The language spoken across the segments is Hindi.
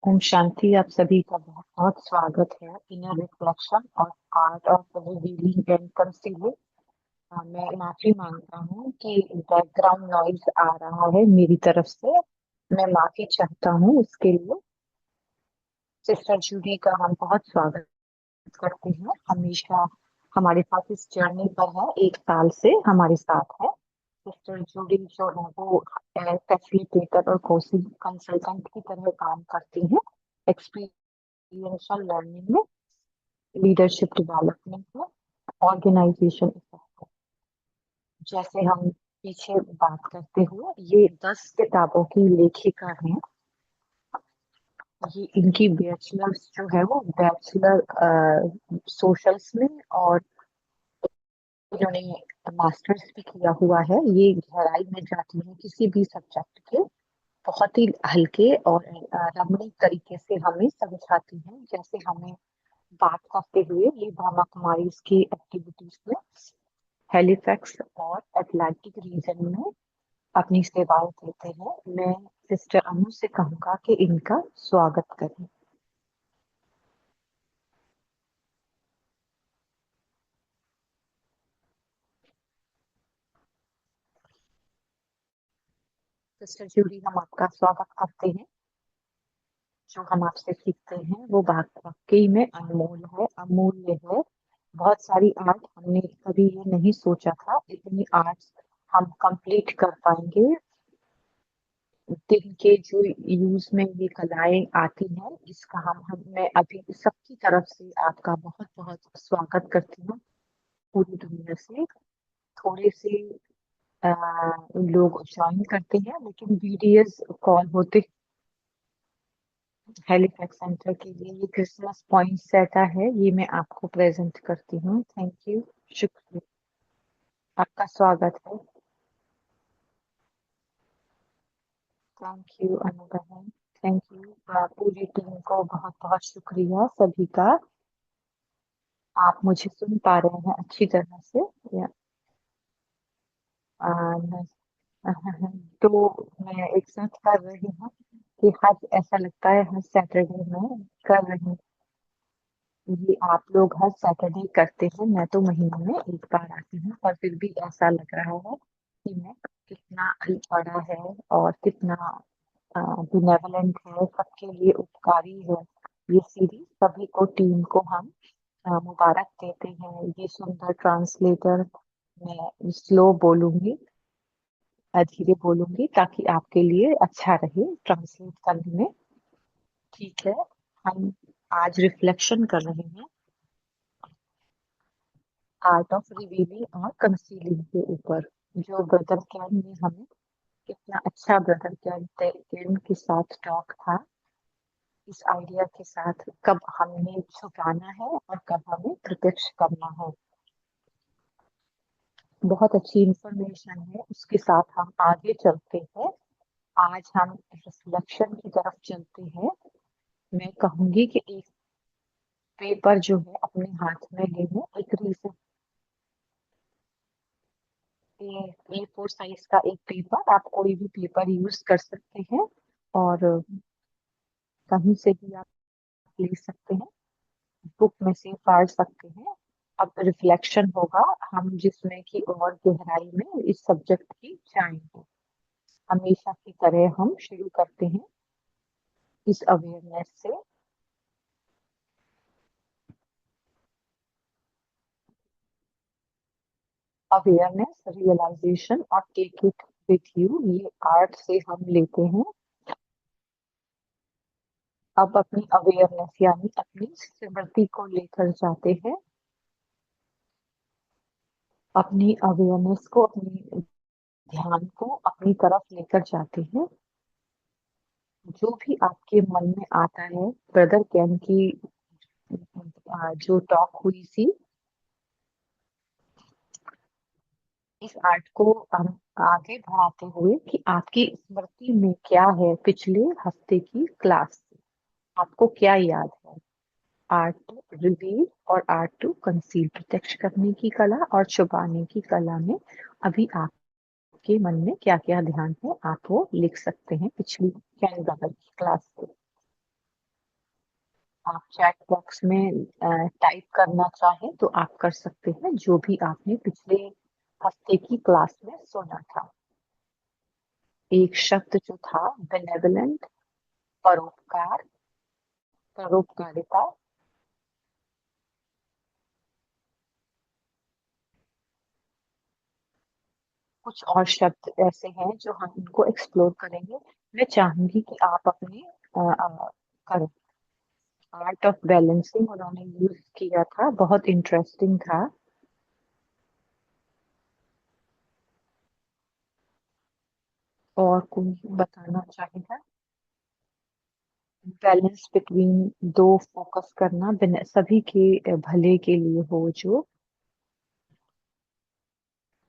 ओम शांति। आप सभी का बहुत बहुत स्वागत है इनर रिफ्लेक्शन और art of revealing and concealing. मैं माफी मांगता हूँ कि बैकग्राउंड नॉइज आ रहा है मेरी तरफ से। मैं माफी चाहता हूँ उसके लिए। सिस्टर जूडी का हम बहुत स्वागत करते हैं। हमेशा हमारे साथ इस जर्नी पर है, 1 साल से हमारे साथ है। सिस्टर जूडी जो है वो फैसिलिटेटर और कोचिंग कंसल्टेंट की तरह काम करती हैं। एक्सपीरियंशियल लर्निंग में, लीडरशिप डेवलपमेंट में, ऑर्गेनाइजेशन। जैसे हम पीछे बात करते हुए, ये 10 किताबों की लेखिका हैं। ये इनकी बैचलर्स जो है वो बैचलर सोशल्स में, और इन्होंने मास्टर्स भी किया हुआ है। ये गहराई में जाती है किसी भी सब्जेक्ट के, बहुत ही हल्के और रमणीक तरीके से हमें समझाती हैं। जैसे हमें बात करते हुए ये ब्रह्मा कुमारी की एक्टिविटीज में हेलिफैक्स और अटलांटिक रीजन में अपनी सेवाएं देते हैं। मैं सिस्टर अनु से कहूंगा कि इनका स्वागत करें। सिस्टर जूली, हम आपका स्वागत करते हैं। जो हम आपसे सीखते हैं वो बात वाकई में अनमोल है, अमूल्य है। बहुत सारी आर्ट हमने कभी ये नहीं सोचा था इतनी आर्ट्स हम कंप्लीट कर पाएंगे। दिन के जो यूज में ये कलाएं आती हैं, इसका हम मैं अभी सबकी तरफ से आपका बहुत बहुत स्वागत करती हूँ। पूरी दुनिया से थोड़े से अ, लोग ज्वाइन करते हैं, लेकिन बीडीएस कॉल होते हेलिफैक्स सेंटर के लिए ये क्रिसमस पॉइंट सेटा है। ये मैं आपको प्रेजेंट करती हूँ। थैंक यू, शुक्रिया, आपका स्वागत है। थैंक यू अनु बहन, थैंक यू। पूरी टीम को बहुत बहुत शुक्रिया सभी का। आप मुझे सुन पा रहे हैं अच्छी तरह से या? आ, न- तो मैं एक साथ कर रही हूँ कि हर ऐसा लगता है हर सैटरडे में कर रही हूँ। ये आप लोग हर सैटरडे करते हैं, मैं तो महीने में 1 बार आती हूँ, पर फिर भी ऐसा लग रहा है कि मैं कितना बड़ा है और कितना बिनेवलेंट है, सबके लिए उपकारी है। ये सीरीज सभी को, टीम को हम मुबारक देते हैं। ये सुंदर ट्रांसलेटर, मैं स्लो बोलूंगी, धीरे बोलूंगी ताकि आपके लिए अच्छा रहे ट्रांसलेट करने में। ठीक है, हम आज रिफ्लेक्शन कर रहे हैं आर्ट ऑफ रिवीलिंग और कंसीलिंग के ऊपर। जो ब्रदर कैन ने हमें, कितना अच्छा ब्रदर कैन के साथ टॉक था, इस आइडिया के साथ कब हमने छुपाना है और कब हमें प्रत्यक्ष करना है। बहुत अच्छी इंफॉर्मेशन है, उसके साथ हम आगे चलते हैं। आज हम रिफ्लेक्शन की तरफ चलते हैं। मैं कहूंगी कि एक पेपर जो है अपने हाथ में ले लें, एक रीजन, A4 साइज का एक पेपर, आप कोई भी पेपर यूज कर सकते हैं और कहीं से भी आप ले सकते हैं, बुक में से फाड़ सकते हैं। अब रिफ्लेक्शन होगा, हम जिसमें कि और गहराई में इस सब्जेक्ट की जाएंगे। हमेशा की तरह हम शुरू करते हैं इस अवेयरनेस से। अवेयरनेस, रियलाइजेशन और टेक इट विथ यू, ये आर्ट से हम लेते हैं। अब अपनी अवेयरनेस यानी अपनी स्मृति को लेकर जाते हैं। अपनी अवेयरनेस को, अपनी ध्यान को अपनी तरफ लेकर जाते हैं। जो भी आपके मन में आता है, ब्रदर कैन की जो टॉक हुई थी, इस आर्ट को हम आगे बढ़ाते हुए कि आपकी स्मृति में क्या है पिछले हफ्ते की क्लास से, आपको क्या याद है। आर्ट टू रिवील और आर्ट टू कंसील, प्रत्यक्ष करने की कला और छुपाने की कला में अभी आपके मन में क्या क्या ध्यान है, आप वो लिख सकते हैं पिछली कैन ब्रदर की क्लास से। आप चैट बॉक्स में टाइप करना चाहें तो आप कर सकते हैं, जो भी आपने पिछले हफ्ते की क्लास में सुना था। एक शब्द जो था बेनेवलेंट, परोपकार, परोपकारिता। कुछ और शब्द ऐसे हैं जो हम इनको एक्सप्लोर करेंगे। मैं चाहूंगी कि आप अपने करें। आर्ट ऑफ बैलेंसिंग उन्होंने यूज किया था, बहुत इंटरेस्टिंग था। और कोई बताना चाहेगा? बैलेंस बिटवीन, दो फोकस करना, सभी के भले के लिए हो जो।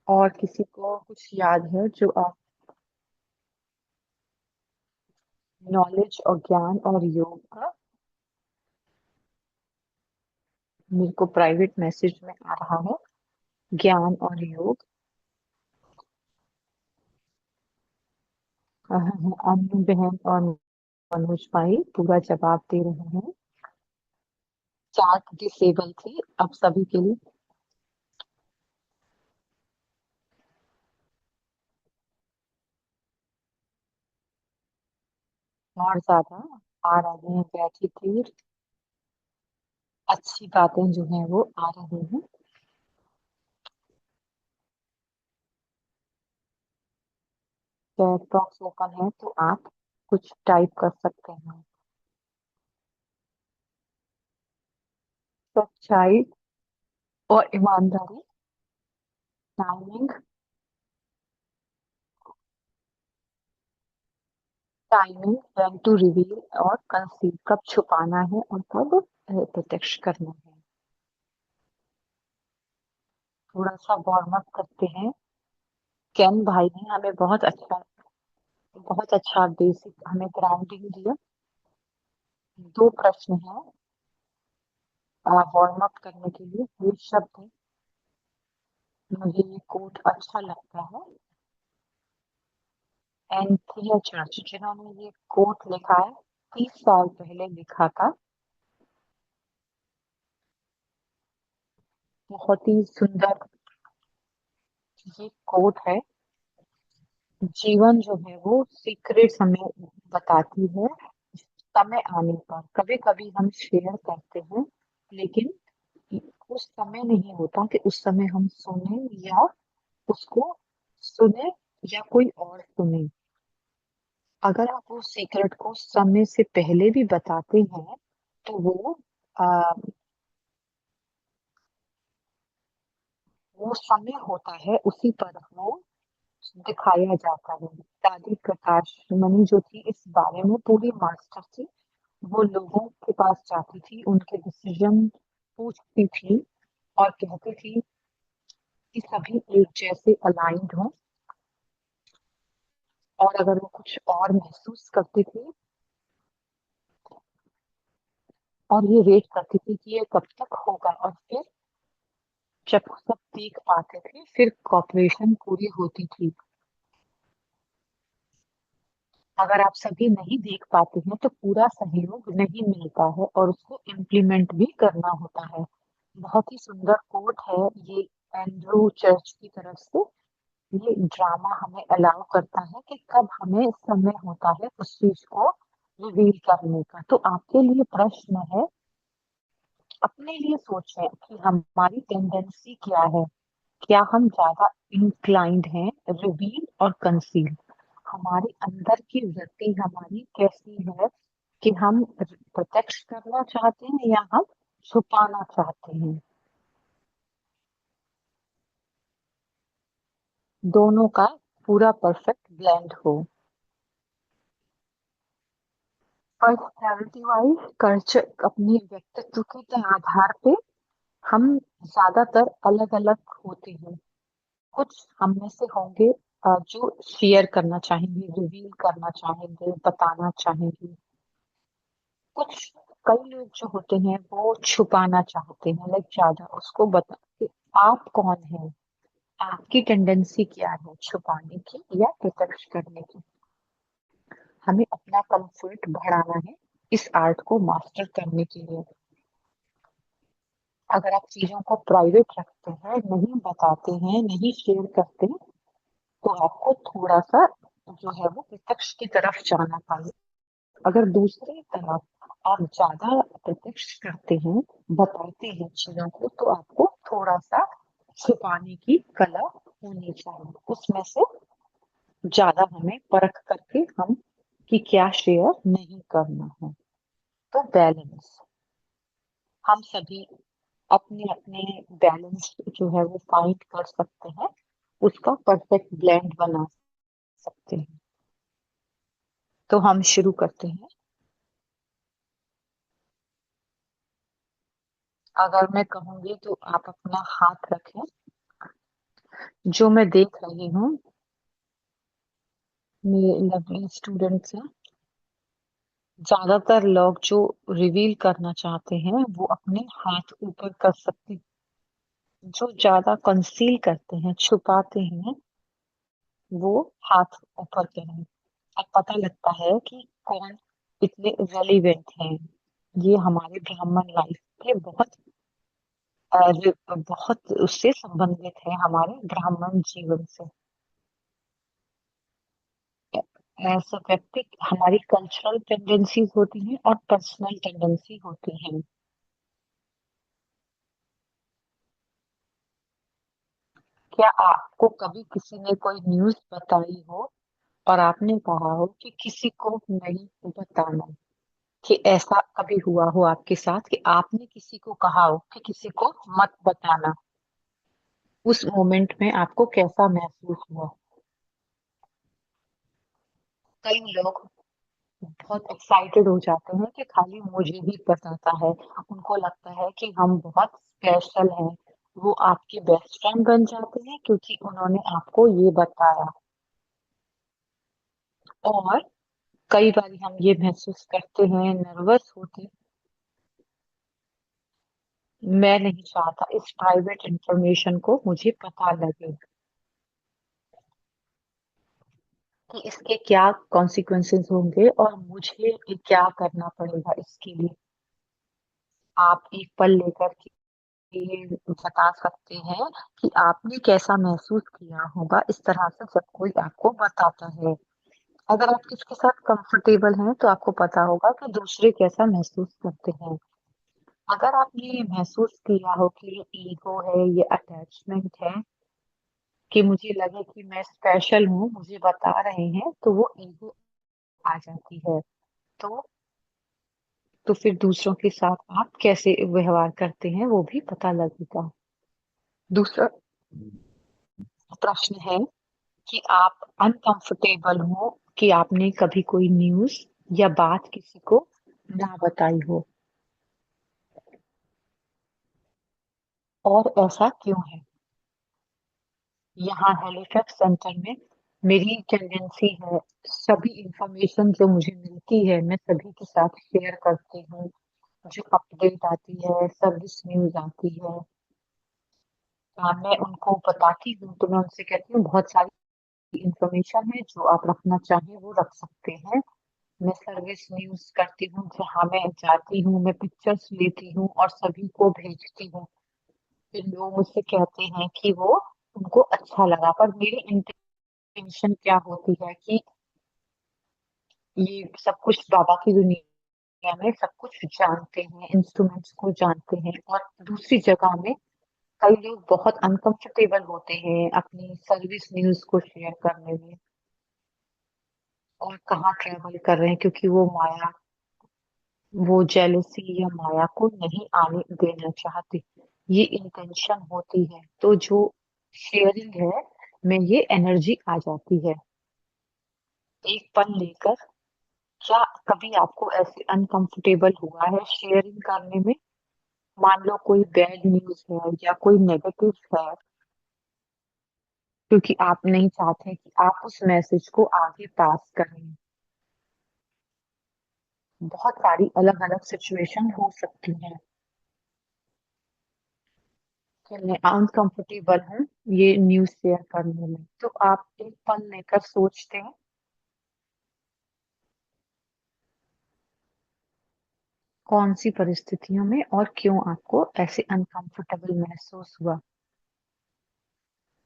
और किसी को कुछ याद है जो आप? नॉलेज और ज्ञान और योग का। मेरे को प्राइवेट मैसेज में आ रहा है ज्ञान और योग। अनु बहन और मनोज भाई पूरा जवाब दे रहे हैं। चार्ट डिसेबल थी अब सभी के लिए। और ज्यादा आ रहे हैं ग्रेटिट्यूड। अच्छी बातें जो हैं वो आ रही हैं। चैट बॉक्स ओपन है तो आप कुछ टाइप कर सकते हैं। सच्चाई और ईमानदारी। Timing. Timing, when to reveal और कंसील, कब छुपाना है और कब प्रत्यक्ष करना है। थोड़ा सा वार्म अप करते हैं। केन भाई ने हमें बहुत अच्छा बेसिक हमें ग्राउंडिंग दिया। दो प्रश्न हैं वार्म अप करने के लिए। ये शब्द है, मुझे ये कोट अच्छा लगता है। एंथिया चर्च, जिन्होंने ये कोट लिखा है, 30 साल पहले लिखा था। बहुत ही सुंदर ये कोट है। जीवन जो है वो सीक्रेट हमें बताती है। समय आने पर कभी कभी हम शेयर करते हैं, लेकिन उस समय नहीं होता कि उस समय हम सुने या उसको सुने या कोई और सुने। अगर आप वो सीक्रेट को समय से पहले भी बताते हैं तो वो समय होता है, उसी पर वो दिखाया जाता है। दादी प्रकाश मणि जो थी इस बारे में पूरी मास्टर थी। वो लोगों के पास जाती थी, उनके डिसीजन पूछती थी और कहती थी कि सभी एक जैसे अलाइंड हों। और अगर वो कुछ और महसूस करती थी और ये वेट करती थी कि ये कब तक होगा, और फिर जब वो सब देख पाते थे फिर कॉपरेशन पूरी होती थी। अगर आप सभी नहीं देख पाते हैं तो पूरा सहयोग नहीं मिलता है और उसको इम्प्लीमेंट भी करना होता है। बहुत ही सुंदर कोट है ये, एंड्रू चर्च की तरफ से। ये ड्रामा हमें अलाउ करता है कि कब हमें समय होता है उस चीज को रिवील करने का। तो आपके लिए प्रश्न है, अपने लिए सोचें कि हमारी टेंडेंसी क्या है। क्या हम ज्यादा इंक्लाइंड हैं रिवील और कंसील? हमारे अंदर की वृत्ति हमारी कैसी है कि हम प्रत्यक्ष करना चाहते हैं या हम छुपाना चाहते हैं? दोनों का पूरा परफेक्ट ब्लेंड हो। पर्सनैलिटी वाइज कल्चर, अपने व्यक्तित्व के आधार पे हम ज्यादातर अलग अलग होते हैं। कुछ हम में से होंगे जो शेयर करना चाहेंगे, रिवील करना चाहेंगे, बताना चाहेंगे। कुछ कई लोग जो होते हैं वो छुपाना चाहते हैं, लाइक ज्यादा उसको बता कि आप कौन है, आपकी टेंडेंसी क्या है, छुपाने की या प्रत्यक्ष करने की। हमें अपना कंफर्ट बढ़ाना है। इस आर्ट को मास्टर करने के लिए। अगर आप चीजों को प्राइवेट रखते हैं, नहीं बताते हैं, नहीं शेयर करते, तो आपको थोड़ा सा जो है वो प्रत्यक्ष की तरफ जाना चाहिए। अगर दूसरी तरफ आप ज्यादा प्रत्यक्ष करते हैं, बताते हैं चीजों को, तो आपको थोड़ा सा छुपाने की कला होनी चाहिए। उसमें से ज्यादा हमें परख करके हम कि क्या शेयर नहीं करना है। तो बैलेंस, हम सभी अपने अपने बैलेंस जो है वो फाइंड कर सकते हैं, उसका परफेक्ट ब्लेंड बना सकते हैं। तो हम शुरू करते हैं। अगर मैं कहूंगी तो आप अपना हाथ रखें। जो मैं देख रही हूँ, मेरे लवली स्टूडेंट्स हैं, ज्यादातर लोग जो रिवील करना चाहते हैं वो अपने हाथ ऊपर कर सकते हैं। जो ज्यादा कंसील करते हैं, छुपाते हैं, वो हाथ ऊपर करें। अब पता लगता है कि कौन इतने रेलिवेंट हैं। ये हमारे ब्राह्मण लाइफ के बहुत उससे संबंधित है, हमारे ब्राह्मण जीवन से। ऐसे व्यक्ति, हमारी कल्चरल टेंडेंसीज होती हैं और पर्सनल टेंडेंसी होती हैं। क्या आपको कभी किसी ने कोई न्यूज़ बताई हो और आपने कहा हो कि किसी को नहीं बताना? कि ऐसा कभी हुआ हो आपके साथ कि आपने किसी को कहा हो कि किसी को मत बताना? उस मोमेंट में आपको कैसा महसूस हुआ? कई लोग बहुत एक्साइटेड हो जाते हैं कि खाली मुझे ही बताता है। उनको लगता है कि हम बहुत स्पेशल हैं। वो आपके बेस्ट फ्रेंड बन जाते हैं क्योंकि उन्होंने आपको ये बताया। और कई बार हम ये महसूस करते हैं, नर्वस होते, मैं नहीं चाहता इस प्राइवेट इंफॉर्मेशन को मुझे पता लगे, कि इसके क्या कॉन्सिक्वेंसेस होंगे और मुझे क्या करना पड़ेगा इसके लिए। आप एक पल लेकर के ये बता सकते हैं कि आपने कैसा महसूस किया होगा इस तरह से जब कोई आपको बताता है। अगर आप किसके साथ कंफर्टेबल हैं तो आपको पता होगा कि दूसरे कैसा महसूस करते हैं। अगर आपने ये महसूस किया हो कि ये ईगो है, ये अटैचमेंट है, कि मुझे लगे कि मैं स्पेशल हूँ, मुझे बता रहे हैं, तो वो ईगो आ जाती है। तो तो फिर दूसरों के साथ आप कैसे व्यवहार करते हैं वो भी पता लगेगा। दूसरा प्रश्न है कि आप अनकंफर्टेबल हो कि आपने कभी कोई न्यूज़ या बात किसी को ना बताई हो, और ऐसा क्यों है? यहाँ हेलिफैक्स सेंटर में मेरी टेंडेंसी है, सभी इंफॉर्मेशन जो मुझे मिलती है मैं सभी के साथ शेयर करती हूँ। जो अपडेट आती है, सर्विस न्यूज़ आती है, मैं उनको बताती हूँ। तो मैं उनसे कहती हूँ बहुत सारी इंफॉर्मेशन है, जो आप रखना चाहें वो रख सकते हैं। मैं सर्विस न्यूज़ करती हूँ, जहाँ मैं जाती हूँ, मैं पिक्चर्स लेती हूँ और सभी को भेजती हूँ। फिर लोग मुझसे कहते हैं कि वो उनको अच्छा लगा, पर मेरी इंटेंशन क्या होती है कि ये सब कुछ बाबा की दुनिया में सब कुछ जानते हैं, इंस्ट्रूमेंट्स को जानते हैं। और दूसरी जगह में कई लोग बहुत अनकंफर्टेबल होते हैं अपनी सर्विस न्यूज़ को शेयर करने में, और कहाँ ट्रैवल कर रहे हैं, क्योंकि वो जेलसी या माया को नहीं आने देना चाहते। ये इंटेंशन होती है। तो जो शेयरिंग है, में ये एनर्जी आ जाती है। एक पल लेकर, क्या कभी आपको ऐसे अनकंफर्टेबल हुआ है शेयरिंग करने में? मान लो कोई बैड न्यूज़ है या कोई नेगेटिव है, क्योंकि आप नहीं चाहते कि आप उस मैसेज को आगे पास करें। बहुत सारी अलग-अलग सिचुएशन हो सकती हैं कि मैं अनकंफर्टेबल हूँ ये न्यूज़ शेयर करने में। तो आप एक पल लेकर सोचते हैं, कौन सी परिस्थितियों में और क्यों आपको ऐसे अनकंफर्टेबल महसूस हुआ?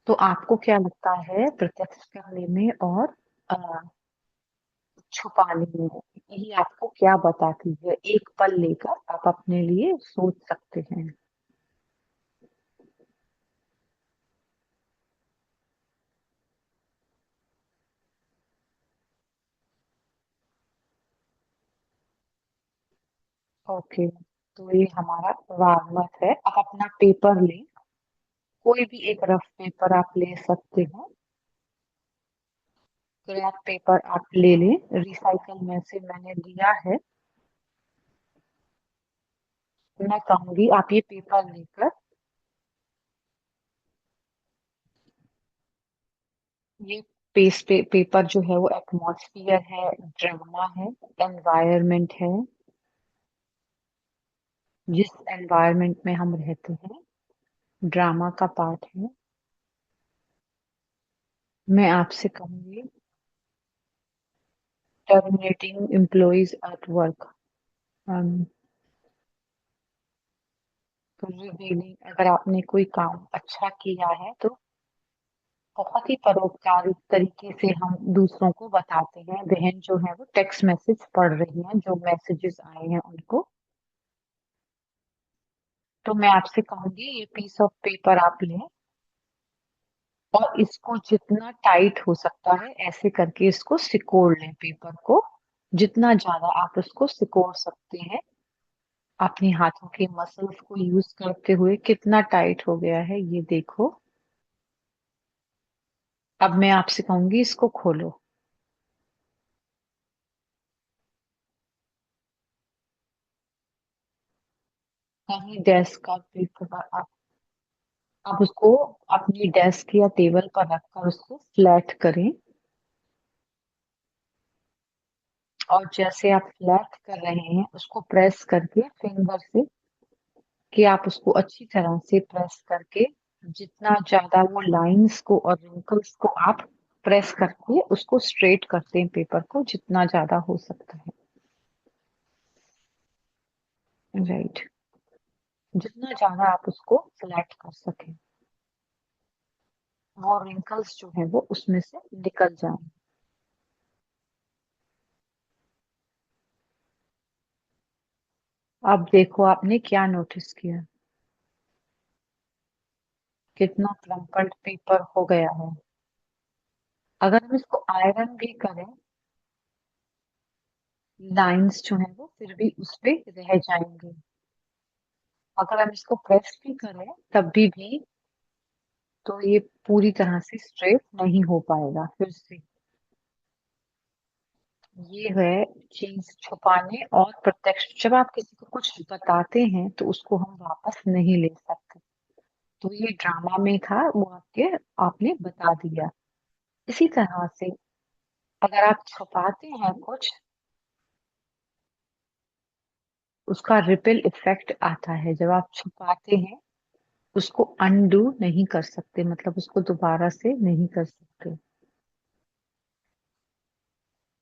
तो आपको क्या लगता है प्रत्यक्ष करने में और अ, छुपाने में, ये आपको क्या बताती है? एक पल लेकर आप अपने लिए सोच सकते हैं। ओके, तो ये हमारा वार्म-अप है। आप अपना पेपर लें, कोई भी एक रफ पेपर आप ले सकते हैं। ग्राफ पेपर आप ले लें, रिसाइकल में से मैंने लिया है। मैं कहूँगी आप ये पेपर लेकर ये पेपर जो है वो एटमॉस्फियर है, ड्रामा है, एनवायरनमेंट है, जिस एनवायरनमेंट में हम रहते हैं, ड्रामा का पार्ट है। मैं आपसे कहूँगी terminating employees at work, revealing, अगर आपने कोई काम अच्छा किया है तो बहुत ही परोपकारी तरीके से हम दूसरों को बताते हैं। बहन जो है वो टेक्स्ट मैसेज पढ़ रही हैं, जो मैसेजेस आए हैं उनको। तो मैं आपसे कहूंगी ये पीस ऑफ पेपर आप लें और इसको जितना टाइट हो सकता है ऐसे करके इसको सिकोड़ लें पेपर को। जितना ज्यादा आप उसको सिकोड़ सकते हैं अपने हाथों के मसल्स को यूज करते हुए। कितना टाइट हो गया है ये देखो। अब मैं आपसे कहूंगी इसको खोलो। कहीं डेस्क का पेपर आप उसको अपनी डेस्क या टेबल पर रखकर उसको फ्लैट करें। और जैसे आप फ्लैट कर रहे हैं उसको प्रेस करके फिंगर से, कि आप उसको अच्छी तरह से प्रेस करके जितना ज्यादा वो लाइंस को और रिंकल्स को आप प्रेस करके उसको स्ट्रेट करते हैं पेपर को जितना ज्यादा हो सकता है। राइट, जितना ज्यादा आप उसको फ्लैट कर सकें वो रिंकल्स जो है वो उसमें से निकल जाए। अब देखो आपने क्या नोटिस किया, कितना क्रम्पल्ड पेपर हो गया है। अगर हम इसको आयरन भी करें, लाइंस जो है वो फिर भी उस पे रह जाएंगे। अगर हम इसको प्रेस भी करें तब भी तो ये पूरी तरह से स्ट्रेट नहीं हो पाएगा फिर से। ये है चीज छुपाने और प्रत्यक्ष। जब आप किसी को कुछ बताते हैं तो उसको हम वापस नहीं ले सकते। तो ये ड्रामा में था, वो आपने बता दिया। इसी तरह से अगर आप छुपाते हैं कुछ, उसका रिपल इफेक्ट आता है। जब आप छुपाते हैं उसको अनडू नहीं कर सकते, मतलब उसको दोबारा से नहीं कर सकते।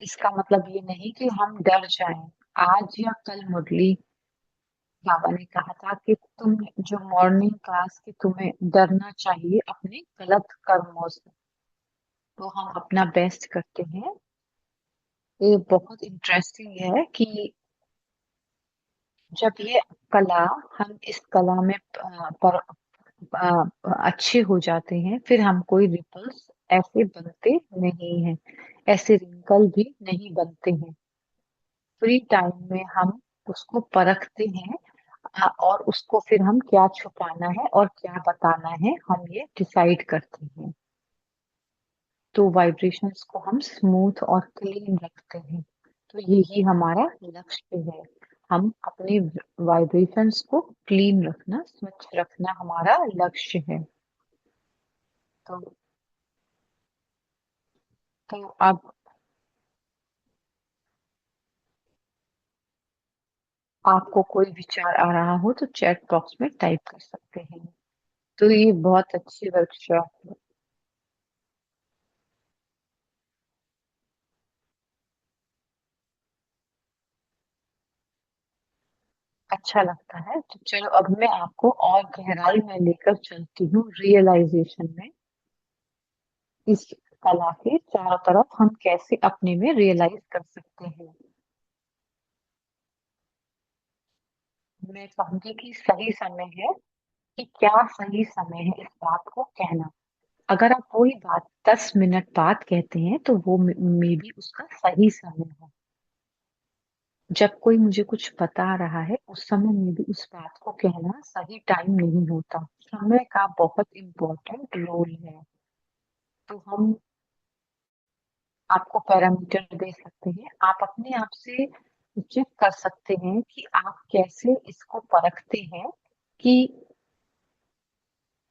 इसका मतलब ये नहीं कि हम डर जाएं। आज या कल मुरली बाबा ने कहा था कि तुम जो मॉर्निंग क्लास की, तुम्हें डरना चाहिए अपने गलत कर्मों से। तो हम अपना बेस्ट करते हैं। ये बहुत इंटरेस्टिंग है कि जब ये कला, हम इस कला में अच्छे हो जाते हैं फिर हम कोई रिपल्स ऐसे बनते नहीं हैं, ऐसे रिंकल भी नहीं बनते हैं। फ्री टाइम में हम उसको परखते हैं। और उसको फिर हम क्या छुपाना है और क्या बताना है हम ये डिसाइड करते हैं। तो वाइब्रेशंस को हम स्मूथ और क्लीन रखते हैं। तो यही हमारा लक्ष्य है। हम अपने वाइब्रेशंस को क्लीन रखना, स्वच्छ रखना हमारा लक्ष्य है। तो तो अब आपको कोई विचार आ रहा हो तो चैट बॉक्स में टाइप कर सकते हैं। तो ये बहुत अच्छी वर्कशॉप है। अच्छा लगता है। तो चलो अब मैं आपको और गहराई में लेकर चलती हूँ रियलाइजेशन में। इस कला के चारों तरफ हम कैसे अपने में रियलाइज कर सकते हैं। मैं कहूंगी कि सही समय है, कि क्या सही समय है इस बात को कहना। अगर आप वही बात 10 मिनट बाद कहते हैं तो वो मे बी उसका सही समय है। जब कोई मुझे कुछ बता रहा है उस समय में भी उस बात को कहना सही टाइम नहीं होता। समय का बहुत इम्पोर्टेंट रोल है। तो हम आपको पैरामीटर दे सकते हैं, आप अपने आप से चेक कर सकते हैं कि आप कैसे इसको परखते हैं कि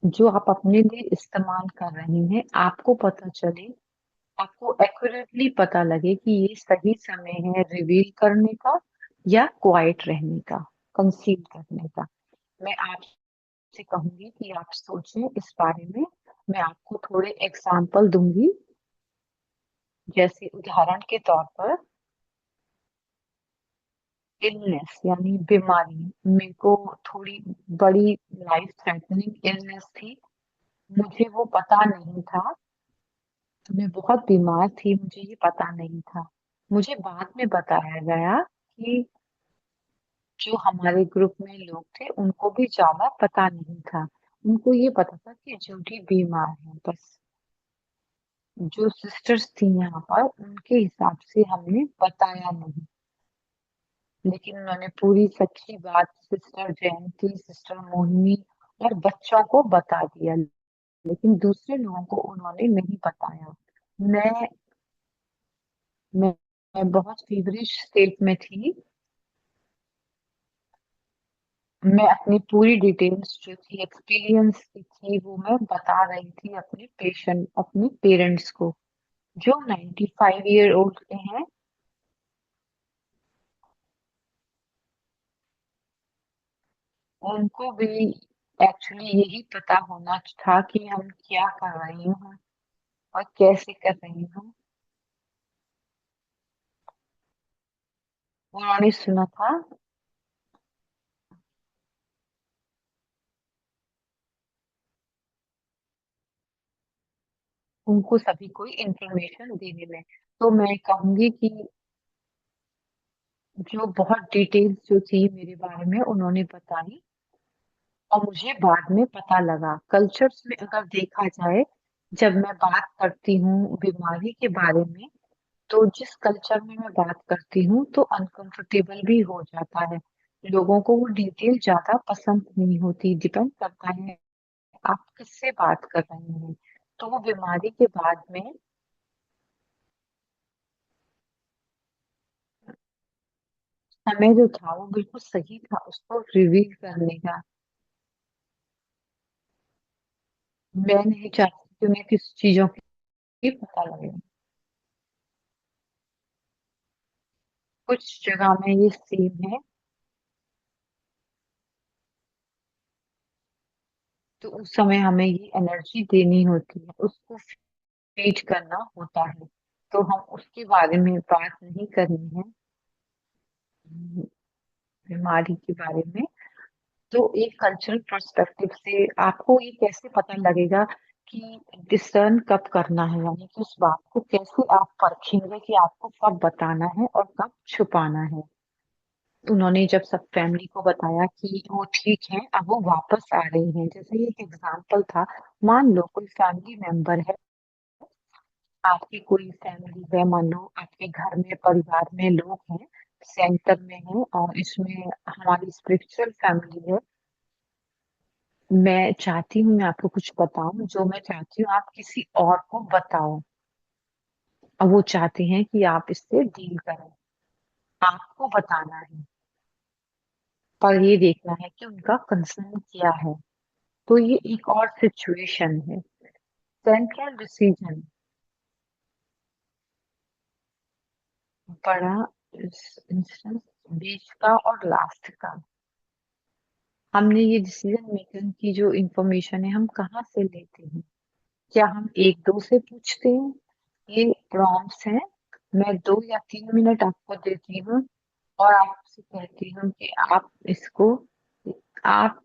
जो आप अपने लिए इस्तेमाल कर रहे हैं आपको पता चले, आपको एक्यूरेटली पता लगे कि ये सही समय है रिवील करने का या क्वाइट रहने का, कंसील करने का। मैं आपसे कहूंगी कि आप सोचें इस बारे में। मैं आपको थोड़े एग्जाम्पल दूंगी। जैसे उदाहरण के तौर पर इलनेस यानी बीमारी, मेरे को थोड़ी बड़ी लाइफ थ्रेटनिंग इलनेस थी। मुझे वो पता नहीं था। मैं बहुत बीमार थी, मुझे ये पता नहीं था। मुझे बाद में बताया गया कि जो हमारे ग्रुप में लोग थे उनको भी ज्यादा पता नहीं था। उनको ये पता था कि जूडी बीमार है बस। जो सिस्टर्स थी यहाँ पर उनके हिसाब से हमने बताया नहीं, लेकिन उन्होंने पूरी सच्ची बात सिस्टर जयंती, सिस्टर मोहिनी और बच्चों को बता दिया। लेकिन दूसरे लोगों को उन्होंने नहीं बताया। मैं मैं, मैं बहुत फीवरिश स्टेट में थी। मैं अपनी पूरी डिटेल्स जो थी, एक्सपीरियंस की थी, वो मैं बता रही थी अपने पेशेंट, अपने पेरेंट्स को जो 95 ईयर ओल्ड के हैं। उनको भी एक्चुअली यही पता होना था कि हम क्या कर रही हूँ और कैसे कर रही हूँ। उन्होंने सुना था। उनको सभी कोई इंफॉर्मेशन देने में। तो मैं कहूंगी कि जो बहुत डिटेल्स जो थी मेरे बारे में उन्होंने बताई, और मुझे बाद में पता लगा कल्चर्स में अगर देखा जाए, जब मैं बात करती हूँ बीमारी के बारे में, तो जिस कल्चर में मैं बात करती हूँ तो अनकंफर्टेबल भी हो जाता है। लोगों को वो डिटेल ज्यादा पसंद नहीं होती। डिपेंड करता है आप किससे बात कर रहे हैं। तो वो बीमारी के बाद में समय जो था वो बिल्कुल सही था उसको रिवील करने का। मैं नहीं चाहती कि उन्हें किस चीजों की पता लगे। कुछ जगह में ये सेम है। तो उस समय हमें ये एनर्जी देनी होती है, उसको फीड करना होता है। तो हम उसके बारे में बात नहीं करनी है, बीमारी के बारे में। तो एक कल्चरल पर्सपेक्टिव से आपको ये कैसे पता लगेगा कि डिसर्न कब करना है, यानी कि उस बात को कैसे आप परखेंगे कि आपको कब बताना है और कब छुपाना है। उन्होंने जब सब फैमिली को बताया कि वो ठीक है, अब वो वापस आ रही हैं, जैसे ये एक एग्जांपल था। मान लो कोई फैमिली मेंबर है, आपकी कोई फैमिली है, मान लो आपके घर में परिवार में लोग हैं, सेंटर में है और इसमें हमारी स्पिरिचुअल फैमिली है। मैं चाहती हूँ मैं आपको कुछ बताऊं, जो मैं चाहती हूँ आप किसी और को बताओ। और वो चाहते हैं कि आप इससे डील करें, आपको बताना है, पर ये देखना है कि उनका कंसर्न क्या है। तो ये एक और सिचुएशन है। सेंट्रल डिसीजन, बड़ा इंस्टेंस, बीच का और लास्ट का। हमने ये डिसीजन मेकिंग की जो इंफॉर्मेशन है हम कहाँ से लेते हैं? क्या हम एक दो से पूछते हैं? ये प्रॉम्प्ट्स हैं। मैं 2 या 3 मिनट आपको देती हूँ और आपसे कहती हूँ कि आप इसको, आप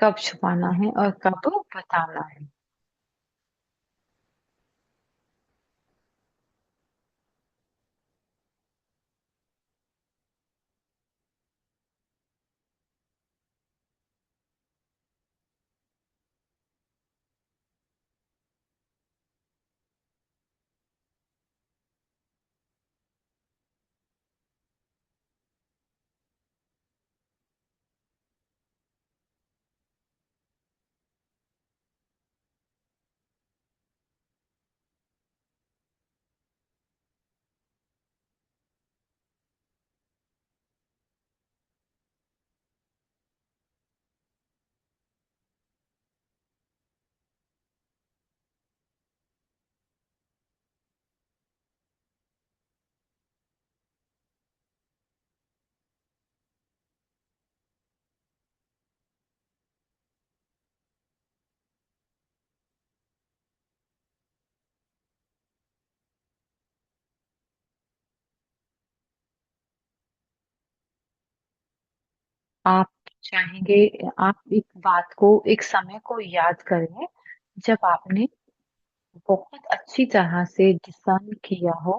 कब छुपाना है और कब बताना है। आप चाहेंगे, आप एक बात को, एक समय को याद करें जब आपने बहुत अच्छी तरह से डिसर्न किया हो,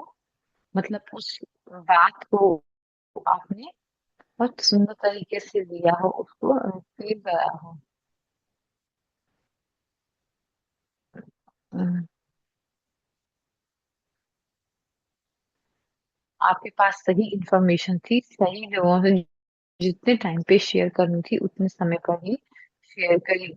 मतलब उस बात को आपने बहुत सुंदर तरीके से लिया हो, उसको फील करा हो। अम, आपके पास सही इंफॉर्मेशन थी, सही लोगों से जितने टाइम पे शेयर करनी थी उतने समय पर ही शेयर करी।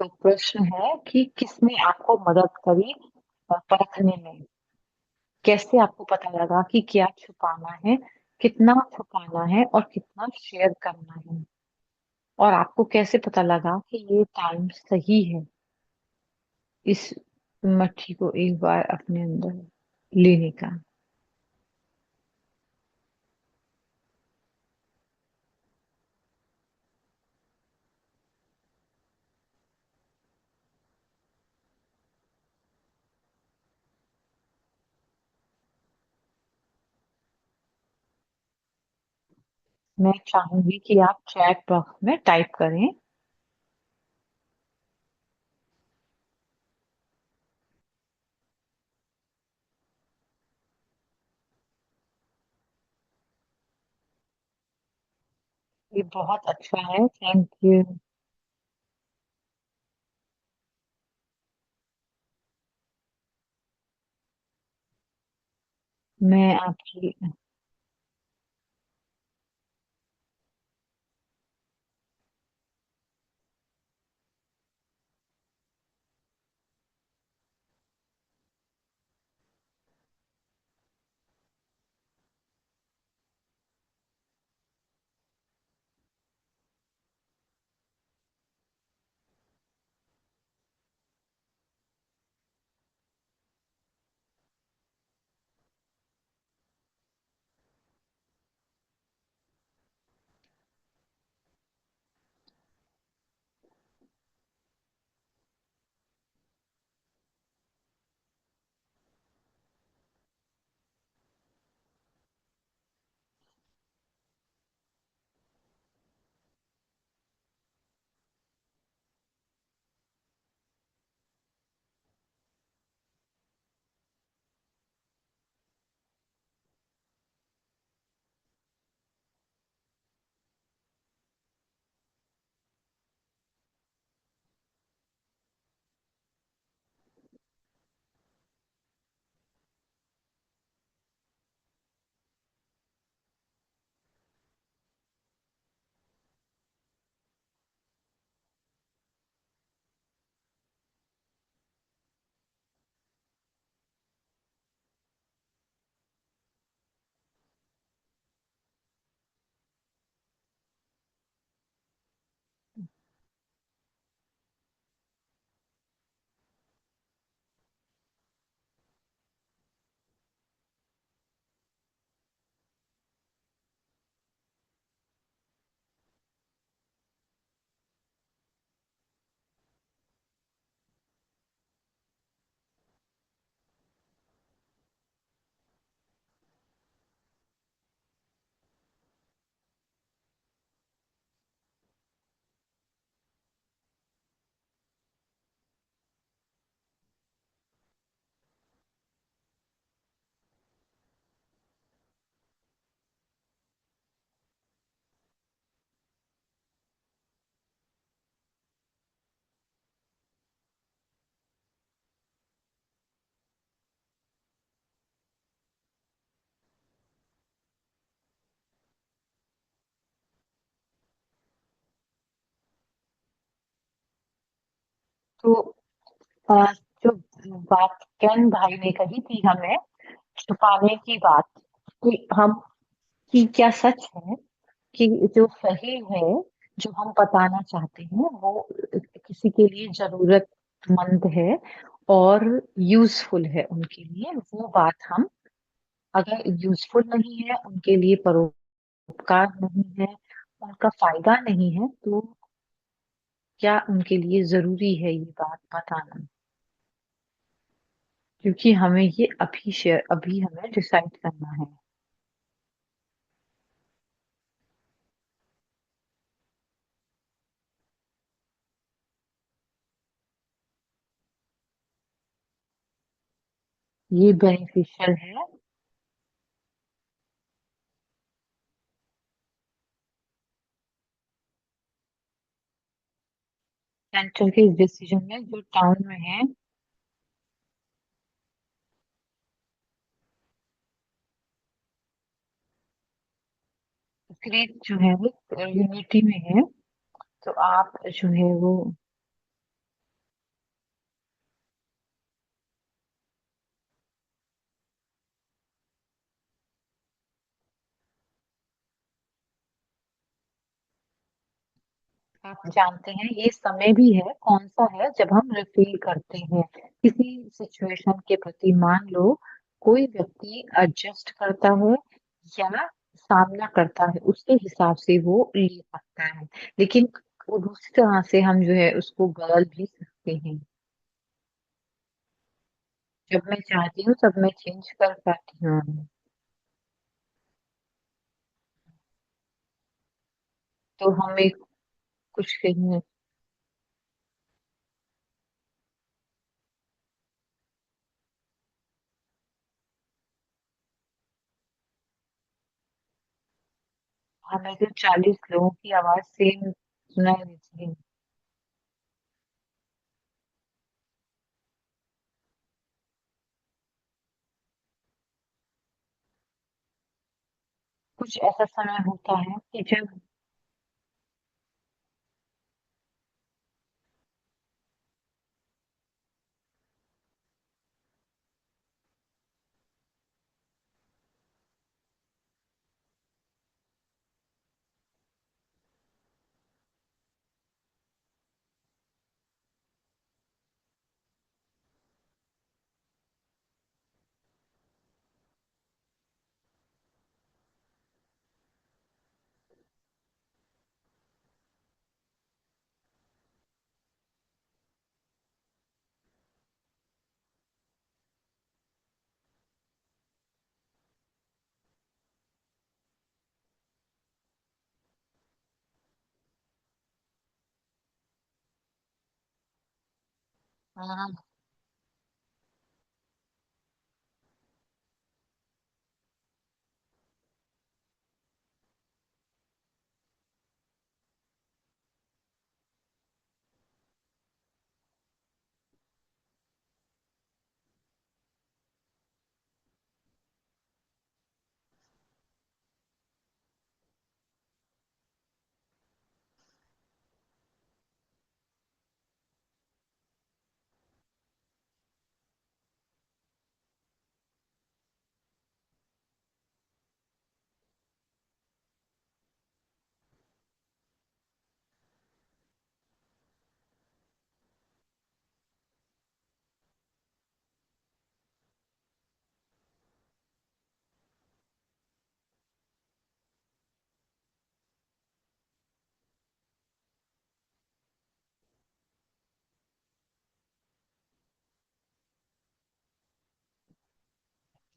तो प्रश्न है कि किसने आपको मदद करी परखने में। कैसे आपको पता लगा कि क्या छुपाना है, कितना छुपाना है और कितना शेयर करना है। और आपको कैसे पता लगा कि ये टाइम सही है इस मच्छी को एक बार अपने अंदर लेने का। मैं चाहूंगी कि आप चैट बॉक्स में टाइप करें। ये बहुत अच्छा है, थैंक यू। मैं आपकी, तो अ, जो बात केन भाई ने कही थी हमें छुपाने की बात, कि हम कि क्या सच है कि जो सही है, जो हम बताना चाहते हैं वो किसी के लिए ज़रूरतमंद है और यूज़फुल है उनके लिए, वो बात हम अगर यूज़फुल नहीं है, उनके लिए परोपकार नहीं है, उनका फ़ायदा नहीं है, तो क्या उनके लिए ज़रूरी है ये बात बताना? क्योंकि हमें ये अभी हमें डिसाइड करना है। ये बेनिफिशियल है। सेंटर के इस डिसीजन में जो टाउन में है, ग्रेड जो है वो यूनिटी में है, तो आप जो है वो आप जानते हैं ये समय भी है कौन सा है जब हम रिफील करते हैं किसी सिचुएशन के प्रति। मान लो कोई व्यक्ति एडजस्ट करता है या सामना करता है, उसके हिसाब से वो ले सकता है, लेकिन वो दूसरी तरह से हम जो है उसको बदल भी सकते हैं। जब मैं चाहती हूँ तब मैं चेंज कर पाती हूँ। तो हमें कुछ कहने, हमें जो 40 लोगों की आवाज सेम सुनाई देती है। कुछ ऐसा समय होता है कि जब हाँ,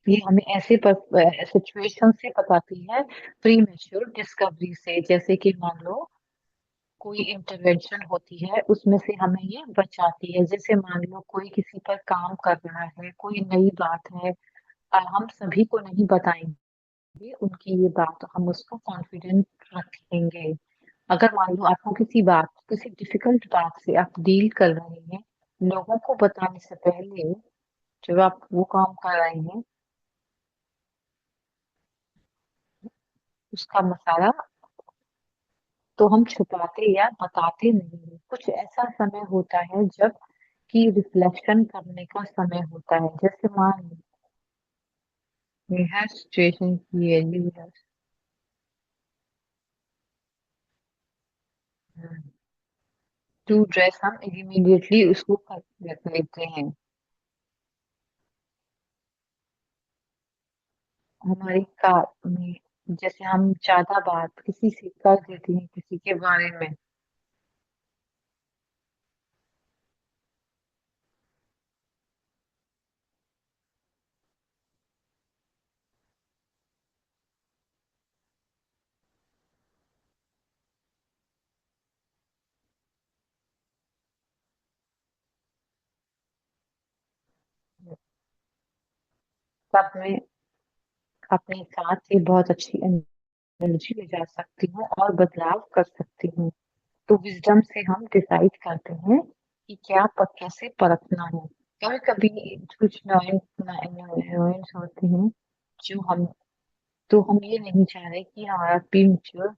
ये हमें ऐसे सिचुएशन से बताती है, प्री मैच्योर डिस्कवरी से। जैसे कि मान लो कोई इंटरवेंशन होती है, उसमें से हमें ये बचाती है। जैसे मान लो कोई किसी पर काम कर रहा है, कोई नई बात है, हम सभी को नहीं बताएंगे उनकी ये बात, हम उसको कॉन्फिडेंट रखेंगे। अगर मान लो आपको किसी डिफिकल्ट बात से आप डील कर रहे हैं, लोगों को बताने से पहले जब आप वो काम कर रहे हैं, उसका मसाला तो हम छुपाते या बताते नहीं हैं। कुछ ऐसा समय होता है जब की रिफ्लेक्शन करने का समय होता है। जैसे मान ली हर सिचुएशन की है जी। टू ड्रेस हम इमीडिएटली उसको कर रख लेते हैं। हमारी कार में जैसे हम ज्यादा बात किसी से कर देते हैं किसी के बारे में। तब मैं अपने साथ से बहुत अच्छी एनर्जी ले जा सकती हूँ और बदलाव कर सकती हूँ। तो विजडम से हम डिसाइड करते हैं कि क्या कैसे परखना है। कभी कभी कुछ नॉइंस होते हैं जो हम, तो हम ये नहीं चाह रहे कि हमारा प्रीमेच्योर।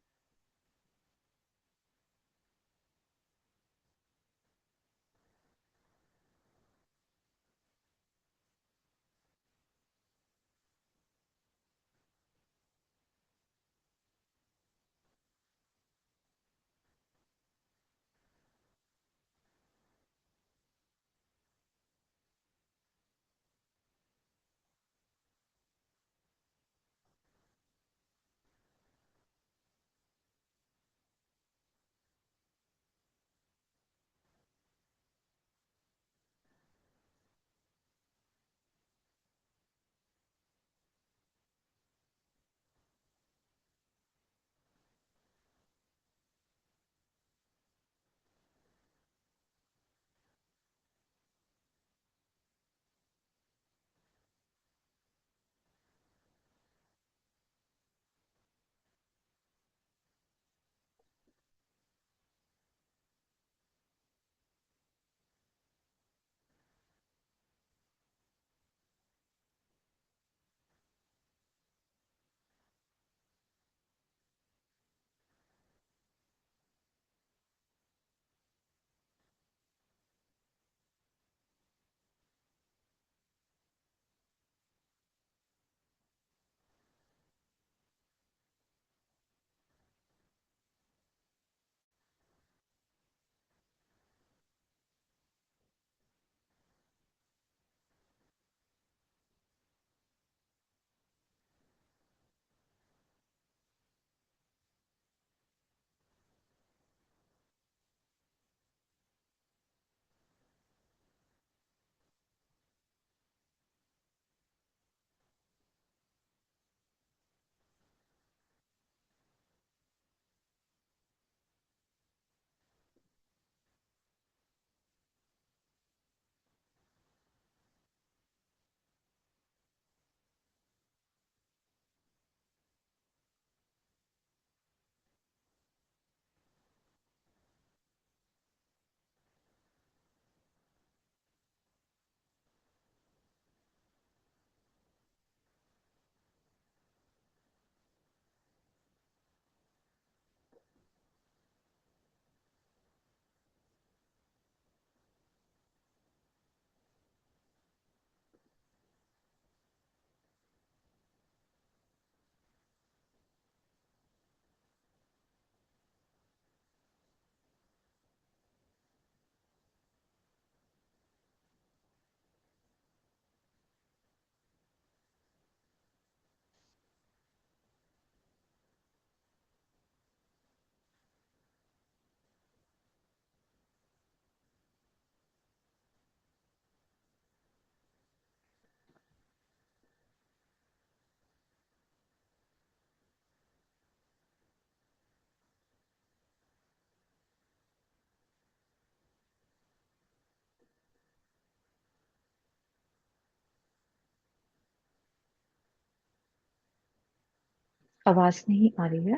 आवाज नहीं आ रही है।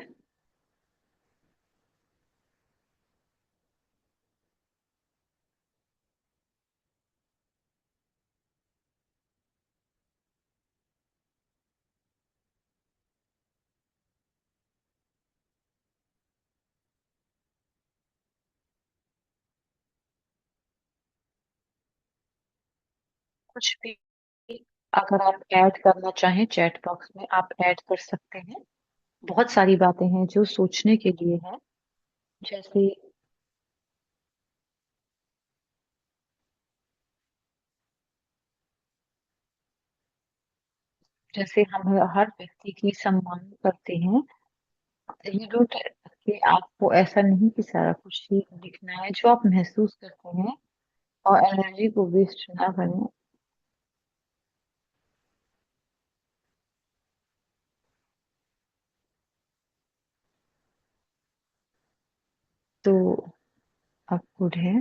कुछ भी अगर आप ऐड करना चाहें चैट बॉक्स में आप ऐड कर सकते हैं। बहुत सारी बातें हैं जो सोचने के लिए है। जैसे जैसे हम हर व्यक्ति की सम्मान करते हैं। यू डोंट कि आपको ऐसा नहीं कि सारा कुछ ही लिखना है जो आप महसूस करते हैं और एनर्जी को वेस्ट ना करें। तो आप गुड है।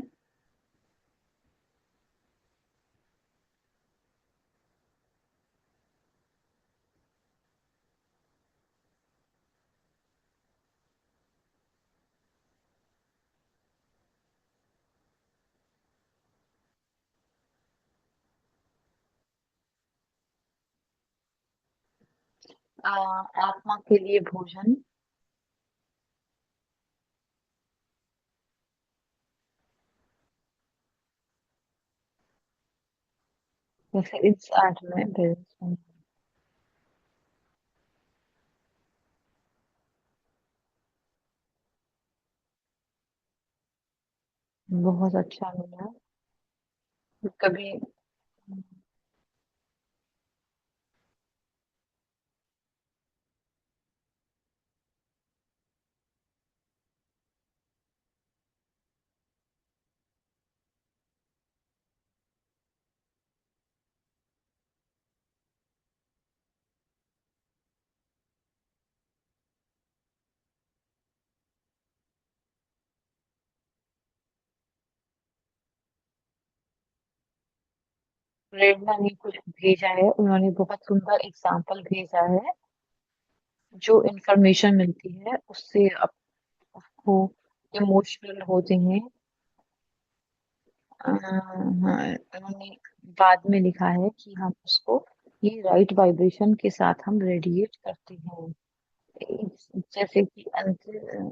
आत्मा के लिए भोजन। जैसे इस आर्ट में बैलेंस। बहुत अच्छा मिला। कभी प्रेरणा ने कुछ भेजा है, उन्होंने बहुत सुंदर एग्जाम्पल भेजा है। जो इंफॉर्मेशन मिलती है उससे आपको इमोशनल होते हैं। हाँ, उन्होंने बाद में लिखा है कि हम उसको ये राइट वाइब्रेशन के साथ हम रेडिएट करते हैं। जैसे कि अंतर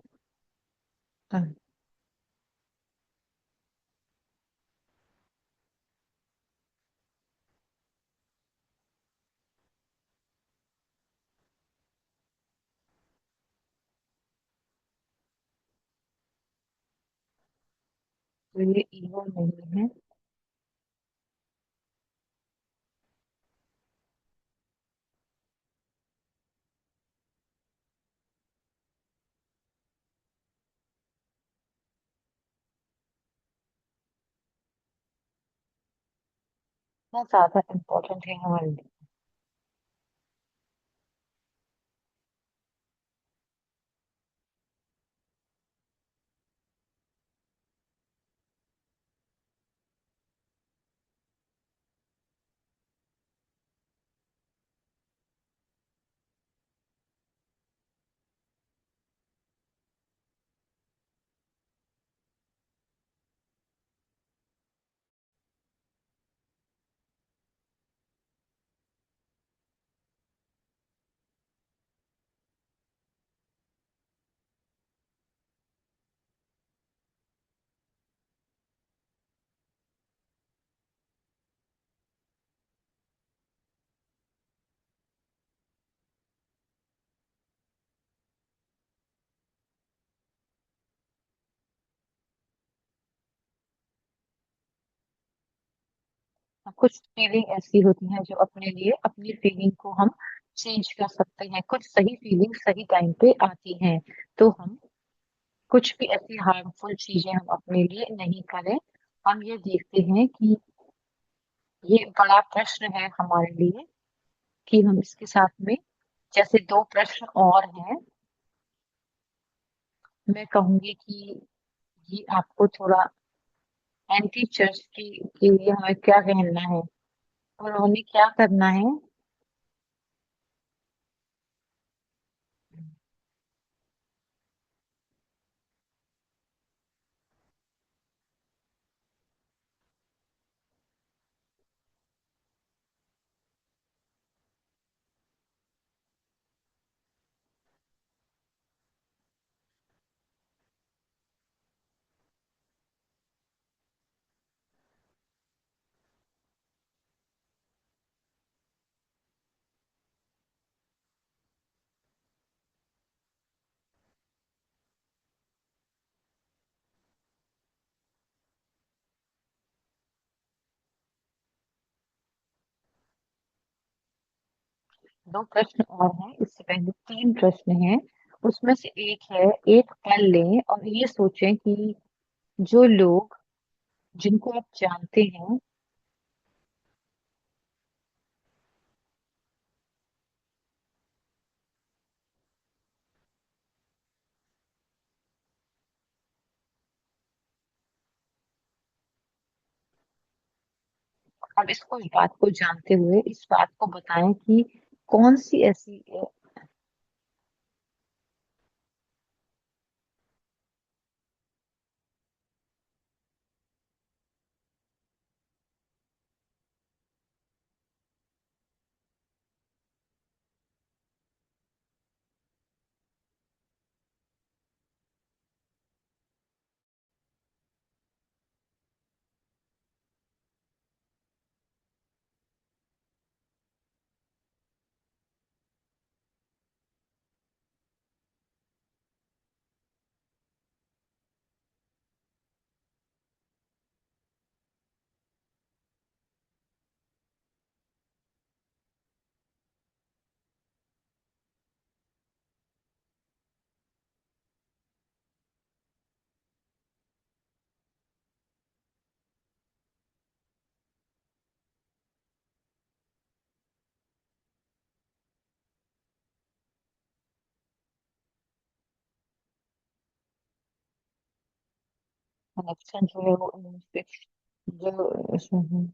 तो ये ईगो नहीं है। बहुत ज्यादा इम्पोर्टेंट है हमारे लिए। कुछ फीलिंग ऐसी होती हैं जो अपने लिए अपनी फीलिंग को हम चेंज कर सकते हैं। कुछ सही फीलिंग सही टाइम पे आती हैं। तो हम कुछ भी ऐसी हार्मफुल चीजें हम अपने लिए नहीं करें। हम ये देखते हैं कि ये बड़ा प्रश्न है हमारे लिए कि हम इसके साथ में जैसे दो प्रश्न और हैं। मैं कहूंगी कि ये आपको थोड़ा एंटी चर्च के लिए हमें क्या कहना है और हमें क्या करना है। दो प्रश्न और हैं, इससे पहले तीन प्रश्न हैं। उसमें से एक है, एक पल लें और ये सोचें कि जो लोग जिनको आप जानते हैं, अब इसको इस बात को जानते हुए इस बात को बताएं कि कौन सी ऐसी कनेक्शन जो है वो जो इसमें है।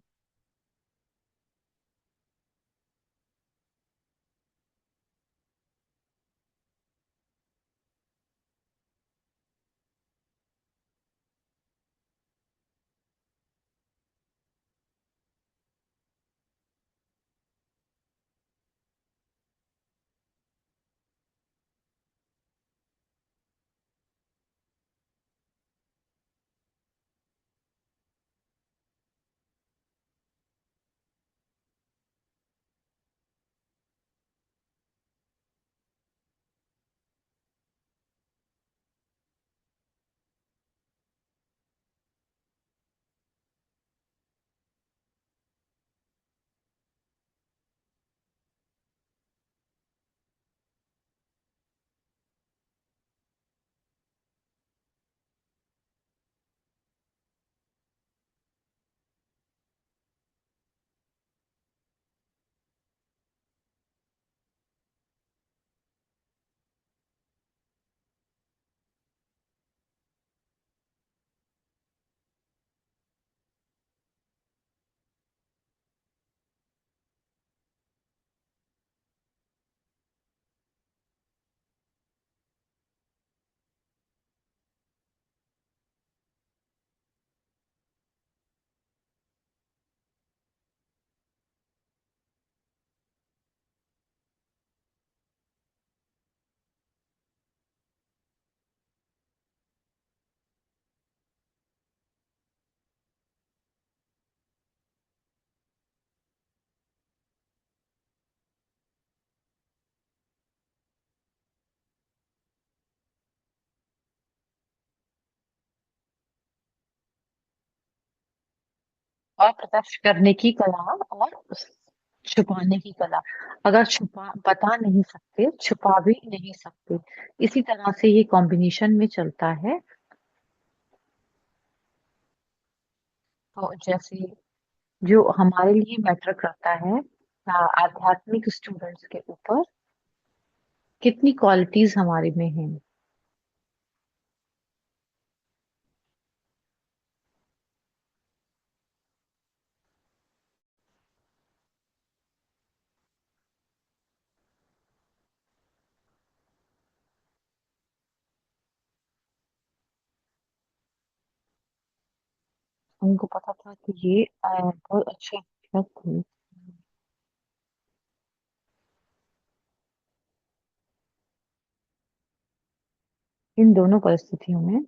अप्रत्यक्ष करने की कला और छुपाने की कला। अगर छुपा बता नहीं सकते, छुपा भी नहीं सकते, इसी तरह से ये कॉम्बिनेशन में चलता है। तो जैसे जो हमारे लिए मैटर करता है, आध्यात्मिक स्टूडेंट्स के ऊपर कितनी क्वालिटीज हमारे में हैं। उनको पता था कि ये बहुत अच्छे शिक्षक थे। इन दोनों परिस्थितियों में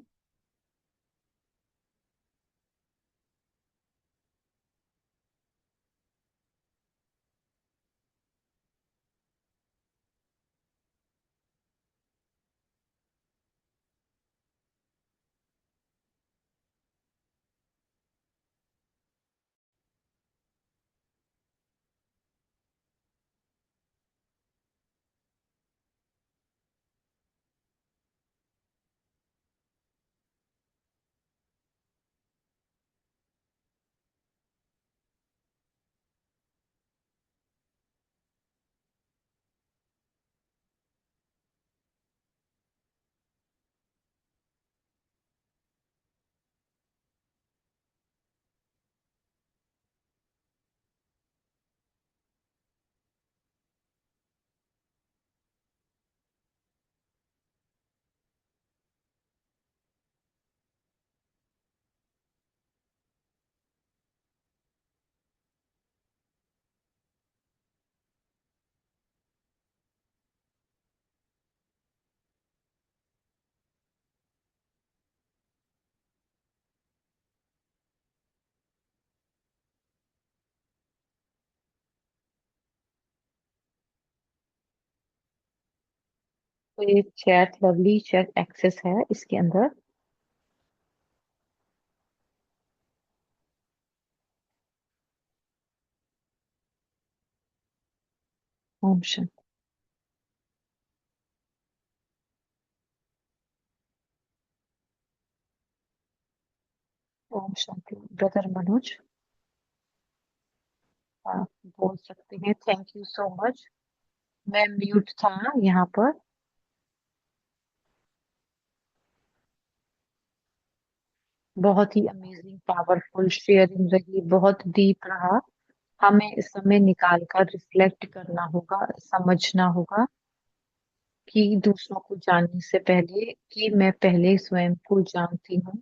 तो ये चैट लवली चैट एक्सेस है इसके अंदर। ओम शांति। ओम शांति ब्रदर मनोज, आप बोल सकते हैं। Thank you so much. मैं म्यूट था यहाँ पर। बहुत ही अमेजिंग पावरफुल शेयरिंग रही, बहुत डीप रहा। हमें इस समय निकाल कर रिफ्लेक्ट करना होगा, समझना होगा कि दूसरों को जानने से पहले कि मैं पहले स्वयं को जानती हूँ,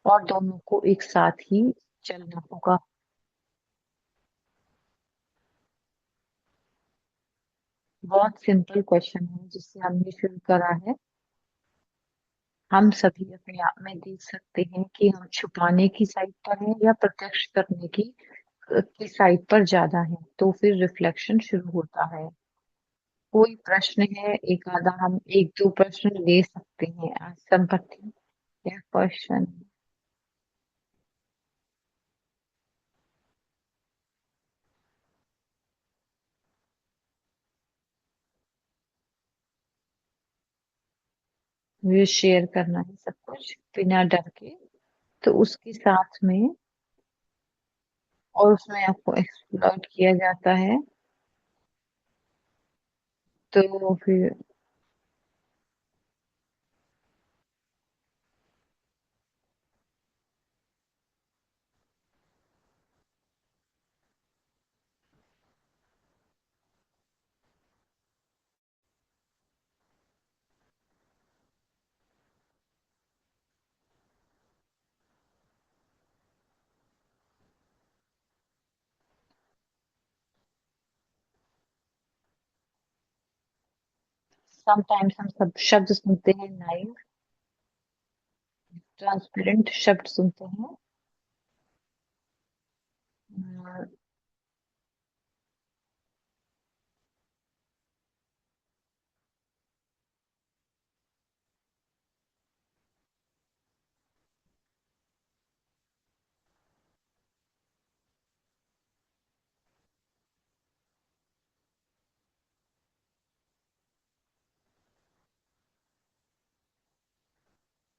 और दोनों को एक साथ ही चलना होगा। बहुत सिंपल क्वेश्चन है जिससे हमने शुरू करा है। हम सभी अपने आप में देख सकते हैं कि हम छुपाने की साइड पर हैं या प्रत्यक्ष करने की साइड पर ज्यादा है। तो फिर रिफ्लेक्शन शुरू होता है। कोई प्रश्न है, एक आधा हम एक दो प्रश्न ले सकते हैं आज संपत्ति या क्वेश्चन। मुझे शेयर करना है सब कुछ बिना डर के। तो उसके साथ में, और उसमें आपको एक्सप्लॉइट किया जाता है। तो फिर समटाइम्स हम सब शब्द सुनते हैं, नाइव, ट्रांसपेरेंट शब्द सुनते हैं। अ,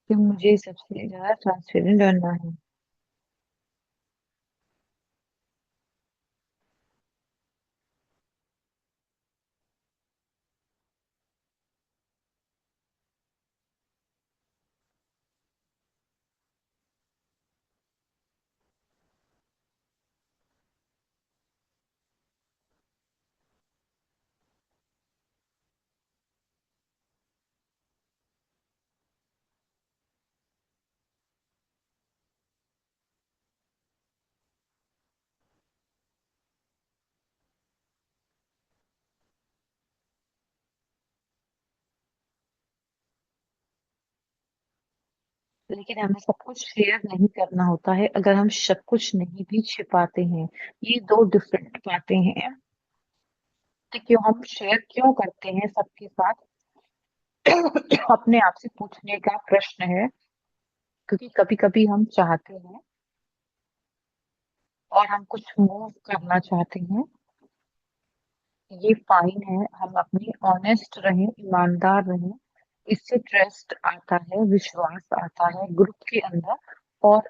कि मुझे सबसे ज्यादा ट्रांसपेरेंट बनना है। लेकिन हमें सब कुछ शेयर नहीं करना होता है अगर हम सब कुछ नहीं भी छिपाते हैं। ये दो डिफरेंट बातें हैं। कि क्यों हम शेयर क्यों करते हैं सबके साथ, अपने आप से पूछने का प्रश्न है। क्योंकि कभी कभी हम चाहते हैं और हम कुछ मूव करना चाहते हैं। ये फाइन है, हम अपनी ऑनेस्ट रहें, ईमानदार रहें। इससे ट्रस्ट आता है, विश्वास आता है ग्रुप के अंदर। और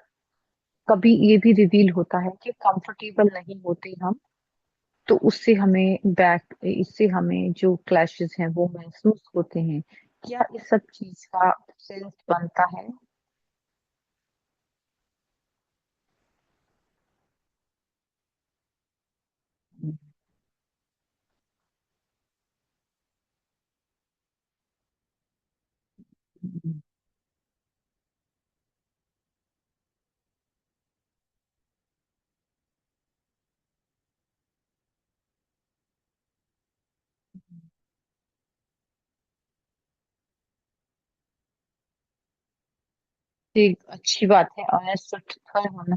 कभी ये भी रिवील होता है कि कंफर्टेबल नहीं होते हम। तो उससे हमें बैक इससे हमें जो क्लैशेस हैं वो महसूस होते हैं। क्या इस सब चीज का सेंस बनता है? एक अच्छी बात है ऑनेस्ट होना।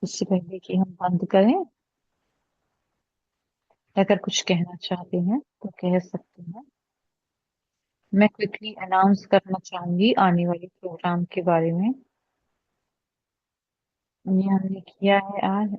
इससे पहले कि हम बंद करें, अगर कुछ कहना चाहते हैं तो कह सकते हैं। मैं क्विकली अनाउंस करना चाहूंगी आने वाले प्रोग्राम के बारे में। ये हमने किया है आज।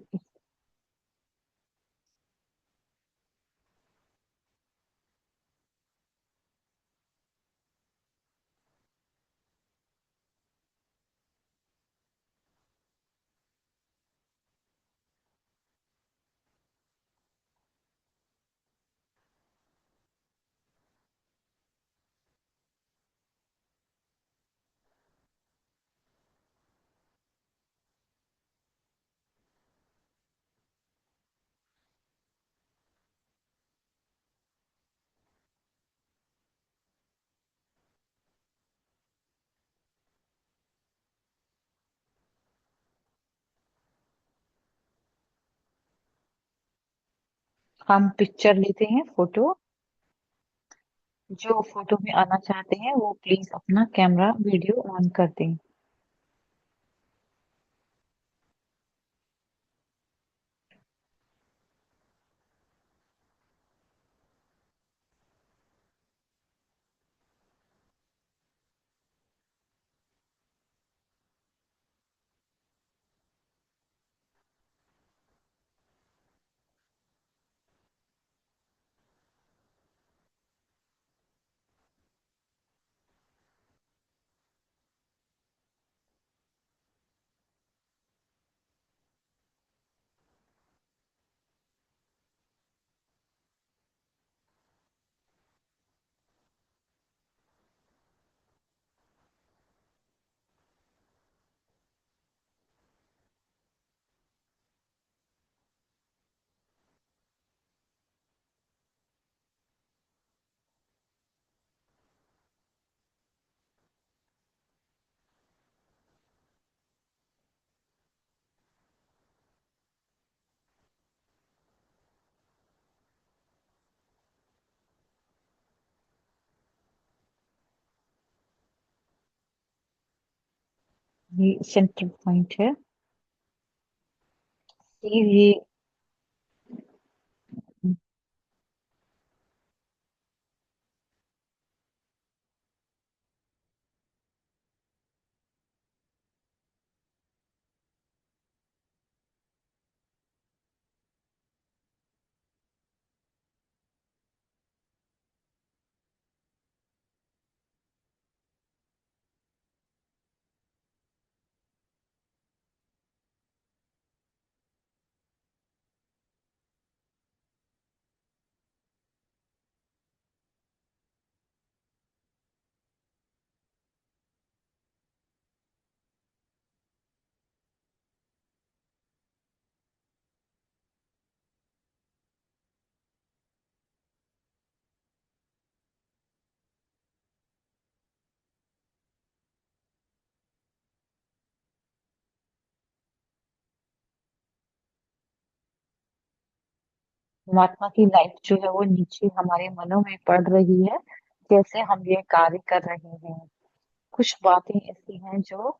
हम पिक्चर लेते हैं, फोटो। जो फोटो में आना चाहते हैं वो प्लीज अपना कैमरा वीडियो ऑन कर दें। ये सेंटर पॉइंट है। ये परमात्मा की लाइट जो है वो नीचे हमारे मनों में पड़ रही है, जैसे हम ये कार्य कर रहे हैं। कुछ बातें ऐसी हैं जो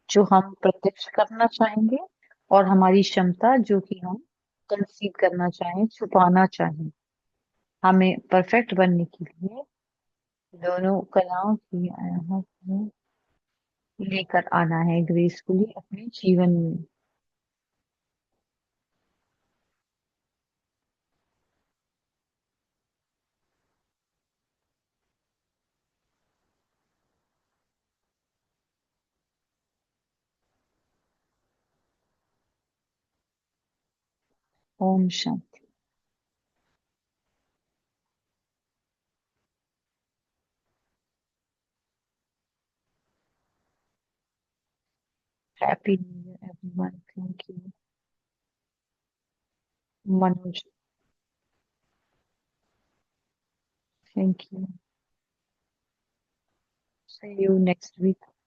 जो हम प्रत्यक्ष करना चाहेंगे, और हमारी क्षमता जो कि हम कंसीव करना चाहें, छुपाना चाहें। हमें परफेक्ट बनने के लिए दोनों कलाओं की हमें लेकर आना है ग्रेसफुली अपने जीवन में। ओम शांति। Happy new year everyone. Thank you. Manoj. Thank you. See you next week.